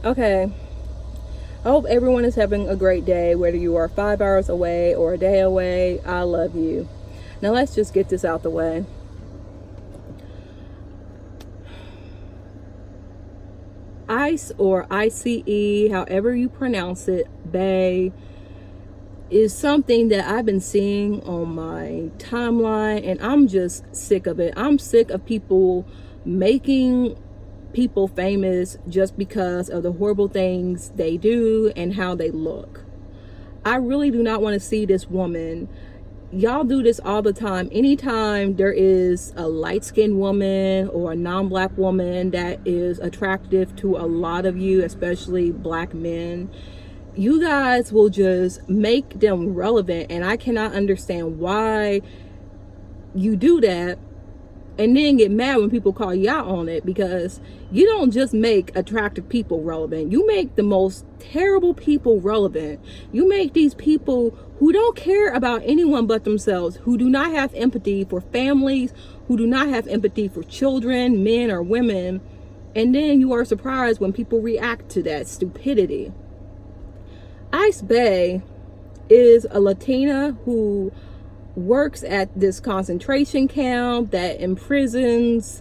Okay, I hope everyone is having a great day, whether you are 5 hours away or a day away. I love you. Now, let's just get this out the way. ICE or ICE, however you pronounce it, Bay, is something that I've been seeing on my timeline, and I'm just sick of it. I'm sick of people making people famous just because of the horrible things they do and how they look. I really do not want to see this woman. Y'all do this all the time. Anytime there is a light-skinned woman or a non-black woman that is attractive to a lot of you, especially black men, you guys will just make them relevant, and I cannot understand why you do that and then get mad when people call you out on it, because you don't just make attractive people relevant. You make the most terrible people relevant. You make these people who don't care about anyone but themselves, who do not have empathy for families, who do not have empathy for children, men or women, and then you are surprised when people react to that stupidity. Ice Bay is a Latina who works at this concentration camp that imprisons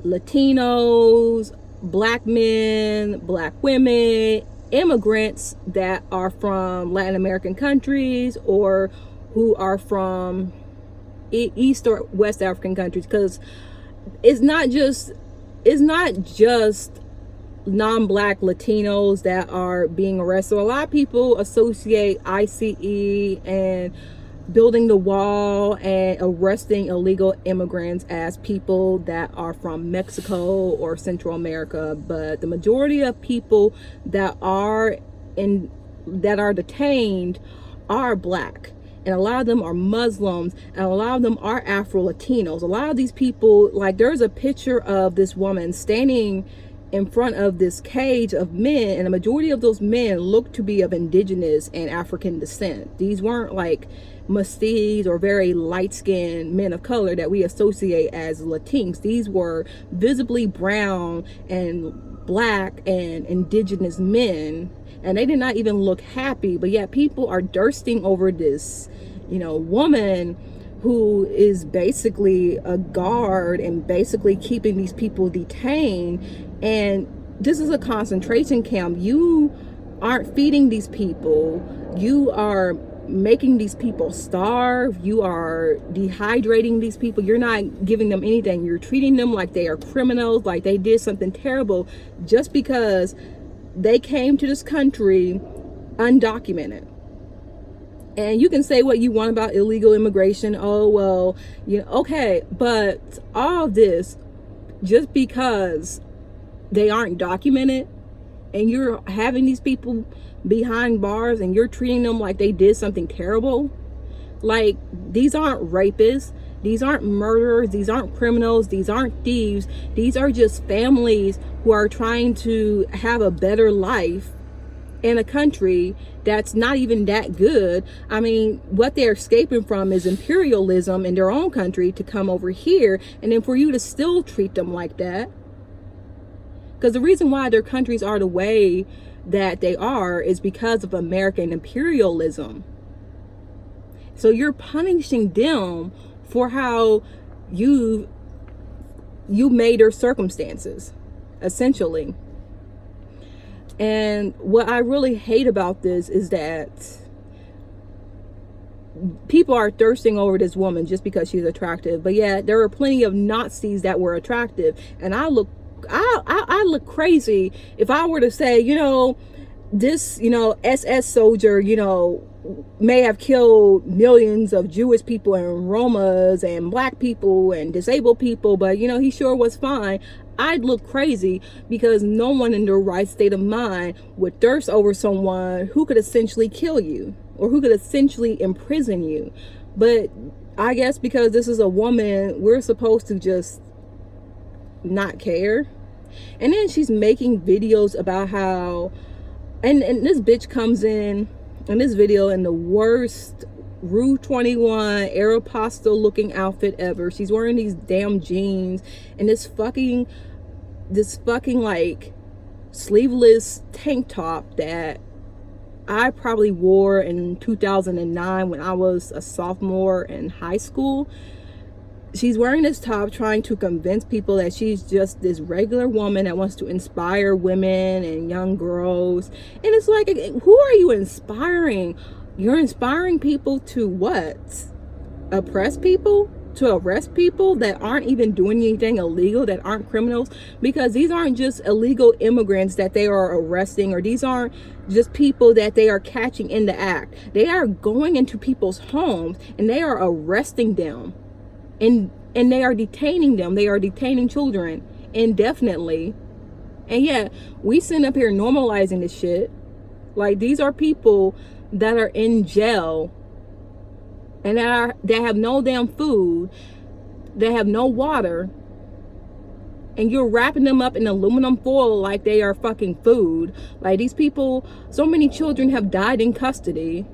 Latinos, black men, black women, immigrants that are from Latin American countries or who are from East or West African countries, because it's not just non-black Latinos that are being arrested. So a lot of people associate ICE and building the wall and arresting illegal immigrants as people that are from Mexico or Central America, but the majority of people that are detained are black, and a lot of them are Muslims, and a lot of them are Afro-Latinos. A lot of these people, like, there's a picture of this woman standing in front of this cage of men, and the majority of those men look to be of indigenous and African descent. These weren't like mestiz or very light-skinned men of color that we associate as Latinos. These were visibly brown and black and indigenous men, and they did not even look happy, but yet people are thirsting over this, woman who is basically a guard and basically keeping these people detained. And this is a concentration camp. You aren't feeding these people. You are making these people starve. You are dehydrating these people. You're not giving them anything. You're treating them like they are criminals, like they did something terrible just because they came to this country undocumented. And you can say what you want about illegal immigration. Oh, well, okay. But all of this, just because they aren't documented and you're having these people behind bars and you're treating them like they did something terrible. Like, these aren't rapists. These aren't murderers. These aren't criminals. These aren't thieves. These are just families who are trying to have a better life in a country that's not even that good. I mean, what they're escaping from is imperialism in their own country to come over here, and then for you to still treat them like that. Because the reason why their countries are the way that they are is because of American imperialism. So you're punishing them for how you made their circumstances, essentially. And what I really hate about this is that people are thirsting over this woman just because she's attractive. But yeah, there are plenty of Nazis that were attractive. And I look crazy if I were to say, this, SS soldier, may have killed millions of Jewish people and Romas and black people and disabled people, but he sure was fine. I'd look crazy, because no one in their right state of mind would thirst over someone who could essentially kill you or who could essentially imprison you. But I guess because this is a woman, we're supposed to just not care. And then she's making videos about how, and this bitch comes in this video in the worst Rue 21 Aeropostale looking outfit ever. She's wearing these damn jeans and this fucking like sleeveless tank top that I probably wore in 2009 when I was a sophomore in high school. She's wearing this top trying to convince people that she's just this regular woman that wants to inspire women and young girls. And it's like, who are you inspiring? You're inspiring people to what? Oppress people? To arrest people that aren't even doing anything illegal, that aren't criminals? Because these aren't just illegal immigrants that they are arresting, or these aren't just people that they are catching in the act. They are going into people's homes and they are arresting them. And they are detaining them. They are detaining children indefinitely. And yet we sit up here normalizing this shit. Like, these are people that are in jail and that have no damn food, that have no water, and you're wrapping them up in aluminum foil like they are fucking food. Like, these people, so many children have died in custody.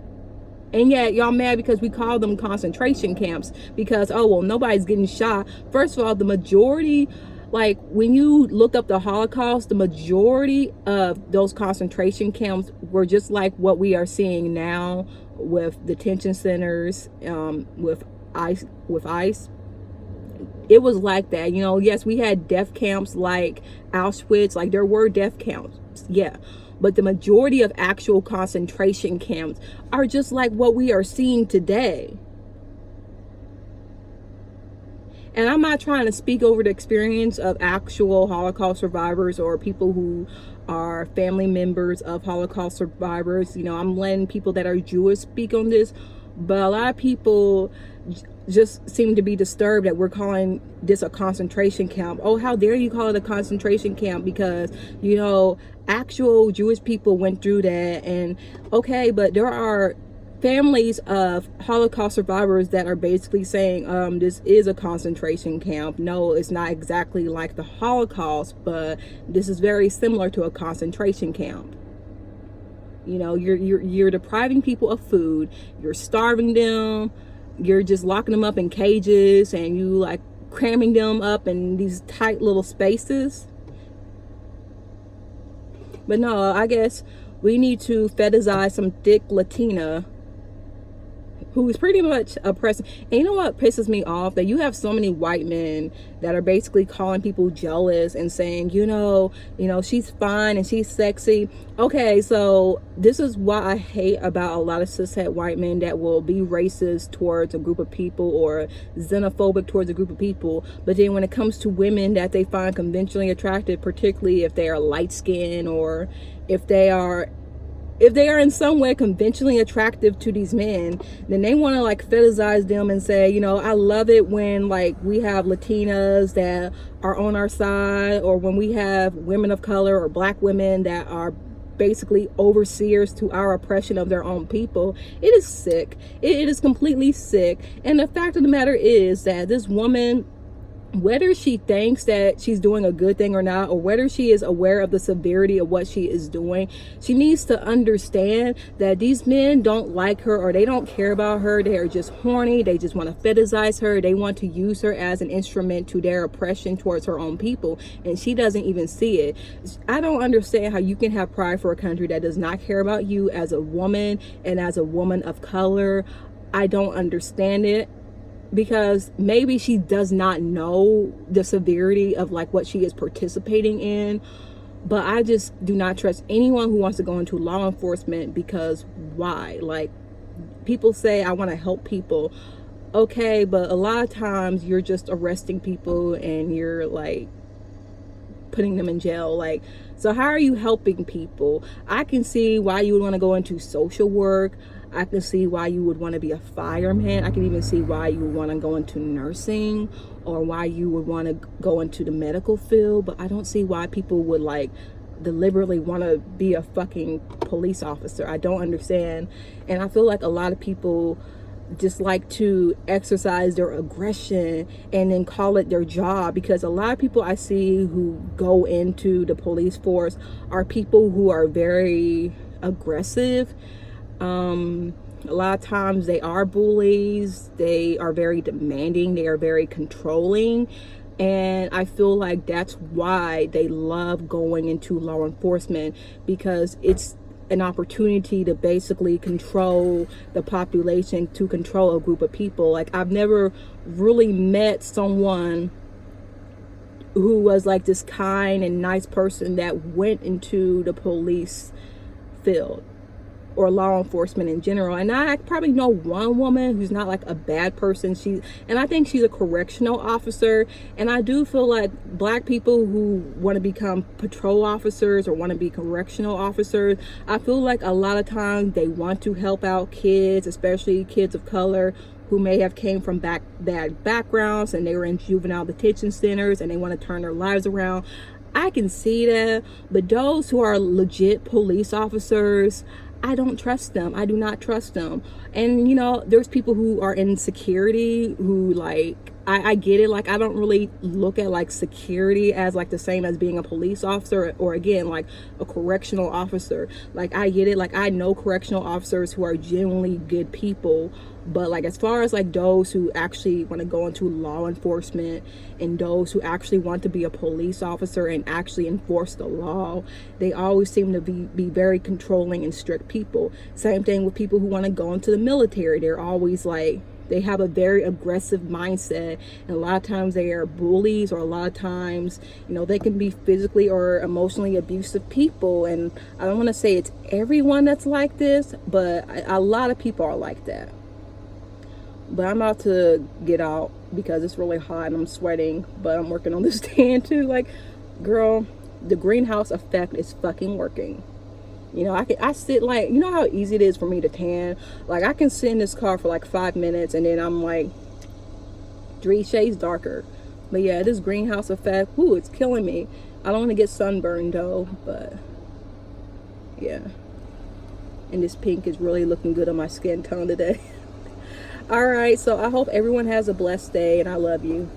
And yet y'all mad because we call them concentration camps, because, oh, well, nobody's getting shot. First of all, the majority, like, when you look up the Holocaust, the majority of those concentration camps were just like what we are seeing now with detention centers, with ICE. It was like that. You know, yes, we had death camps like Auschwitz. Like, there were death camps, yeah. But the majority of actual concentration camps are just like what we are seeing today. And I'm not trying to speak over the experience of actual Holocaust survivors or people who are family members of Holocaust survivors. You know, I'm letting people that are Jewish speak on this. But a lot of people just seem to be disturbed that we're calling this a concentration camp. Oh, how dare you call it a concentration camp? Because, you know, actual Jewish people went through that. And okay, but there are families of Holocaust survivors that are basically saying, this is a concentration camp. No, it's not exactly like the Holocaust, but this is very similar to a concentration camp. You know, you're depriving people of food, you're starving them, you're just locking them up in cages, and you like cramming them up in these tight little spaces. But no, I guess we need to fetishize some thick Latina who is pretty much oppressing. And you know what pisses me off? That you have so many white men that are basically calling people jealous and saying, you know, she's fine and she's sexy. Okay, so this is what I hate about a lot of cishet white men that will be racist towards a group of people or xenophobic towards a group of people. But then when it comes to women that they find conventionally attractive, particularly if they are light skinned or if they are in some way conventionally attractive to these men, then they want to like fetishize them and say, you know, I love it when like we have Latinas that are on our side, or when we have women of color or black women that are basically overseers to our oppression of their own people. It is sick. It is completely sick. And the fact of the matter is that this woman, whether she thinks that she's doing a good thing or not, or whether she is aware of the severity of what she is doing, she needs to understand that these men don't like her, or they don't care about her. They are just horny. They just want to fetishize her. They want to use her as an instrument to their oppression towards her own people, and she doesn't even see it. I don't understand how you can have pride for a country that does not care about you as a woman and as a woman of color. I don't understand it. Because maybe she does not know the severity of like what she is participating in. But I just do not trust anyone who wants to go into law enforcement, because why? Like, people say, I want to help people. Okay, but a lot of times you're just arresting people and you're like putting them in jail. Like, so how are you helping people? I can see why you would want to go into social work. I can see why you would want to be a fireman. I can even see why you would want to go into nursing, or why you would want to go into the medical field. But I don't see why people would like deliberately want to be a fucking police officer. I don't understand. And I feel like a lot of people just like to exercise their aggression and then call it their job, because a lot of people I see who go into the police force are people who are very aggressive. A lot of times they are bullies. They are very demanding. They are very controlling. And I feel like that's why they love going into law enforcement, because it's an opportunity to basically control the population, to control a group of people. Like, I've never really met someone who was like this kind and nice person that went into the police field or law enforcement in general. And I probably know one woman who's not like a bad person. And I think she's a correctional officer. And I do feel like black people who want to become patrol officers or want to be correctional officers, I feel like a lot of times they want to help out kids, especially kids of color who may have came from bad backgrounds, and they were in juvenile detention centers and they want to turn their lives around. I can see that. But those who are legit police officers, I don't trust them. I do not trust them. And you know, there's people who are in security who, like, I get it. Like, I don't really look at like security as like the same as being a police officer, or again, like a correctional officer. Like, I get it. Like, I know correctional officers who are genuinely good people. But like, as far as like those who actually want to go into law enforcement and those who actually want to be a police officer and actually enforce the law, they always seem to be very controlling and strict people. Same thing with people who want to go into the military. They're always like, they have a very aggressive mindset, and a lot of times they are bullies, or a lot of times, you know, they can be physically or emotionally abusive people. And I don't want to say it's everyone that's like this, but a lot of people are like that. But I'm about to get out because it's really hot and I'm sweating, but I'm working on this tan too. Like, girl, the greenhouse effect is fucking working. You know, I sit, like, you know how easy it is for me to tan? Like, I can sit in this car for like 5 minutes and then I'm like 3 shades darker. But yeah, this greenhouse effect, ooh, it's killing me. I don't want to get sunburned though, but yeah. And this pink is really looking good on my skin tone today. All right, so I hope everyone has a blessed day, and I love you.